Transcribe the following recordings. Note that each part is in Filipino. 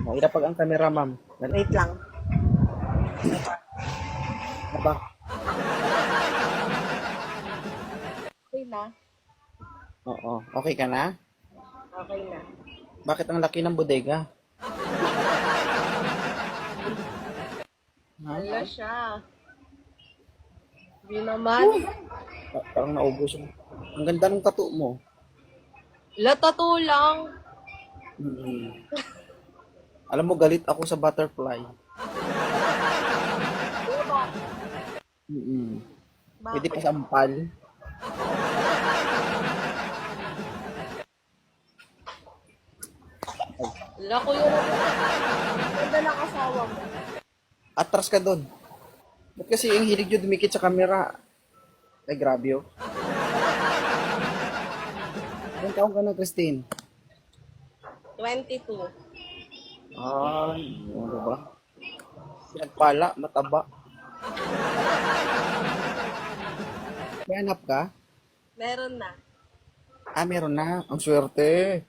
O, ilapag ang camera, ma'am. Wait lang. Ano ba? Okay na? Oo. Okay ka na? Okay na. Bakit ang laki ng bodega? Ha? Hala siya. Hindi naman. Parang naubos mo. Ang ganda ng tattoo mo. Tattoo lang. Mm. Alam mo, galit ako sa butterfly. Ano ba? Mm. Pwede Bakit? pa sampal. Hala, kuya na. Ganda ng asawa mo. Atras ka doon. Ba't kasi yung hilig nyo dumikit sa camera? Ay, grabe oh. Ilang taong ka na, Christine? 22. Ay, ano ba? Pinagpala, mataba. May anak ka? Meron na. Ah, meron na. Ang swerte.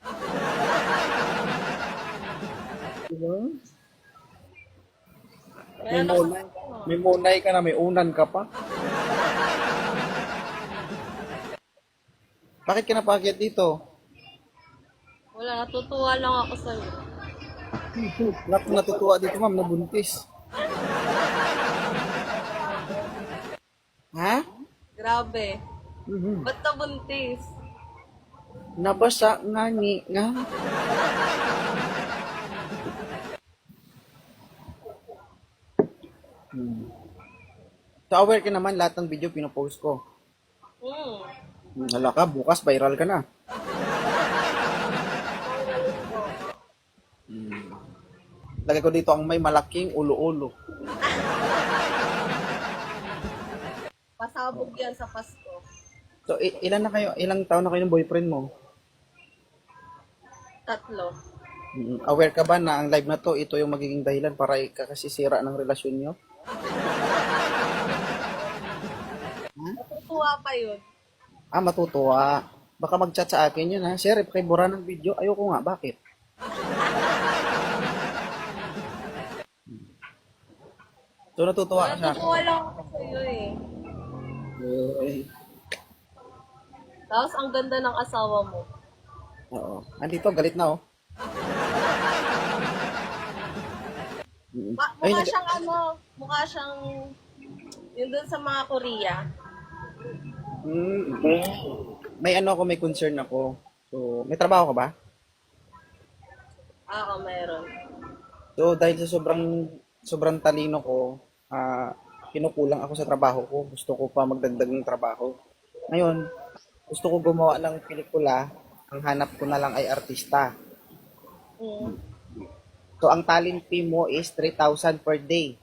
Diba? May Meron munay. May munay ka na, may unan ka pa. Bakit ka napakyat dito? Wala, natutuwa lang ako sa'yo. Natutuwa dito, ma'am, nabuntis. Ha? Grabe. Mhm. Ba't nabuntis? Nabasa nga ni nga. So, aware ka naman lahat ng video pinopost ko. Hala ka, bukas viral ka na. Lagay ko dito ang may malaking ulo-ulo. Pasabog yan sa Pasko. So, ilan na kayo, ilang taon na kayo ng boyfriend mo? 3. Aware ka ba na ang live na to, ito yung magiging dahilan para ikakasisira ng relasyon nyo? Natutuwa pa yun. Ah, matutuwa. Baka mag-chat sa akin yun ha. Share, pakibura ng video. Ayoko nga, bakit? So, natutuwa ka sa akin. Natutuwa lang ako sa'yo eh. Tapos ang ganda ng asawa mo. Oo. Andito, galit na oh. Ay, Mukha siyang mukha siyang yun dun sa mga Korea. May ano ako, may concern ako. So, may trabaho ka ba? Oo, meron. So, dahil sa sobrang talino ko, kinukulang ako sa trabaho ko. Gusto ko pa magdagdag ng trabaho. Ngayon, gusto ko gumawa ng pelikula. Ang hanap ko na lang ay artista. Mm. So, ang talent fee mo is 3,000 per day.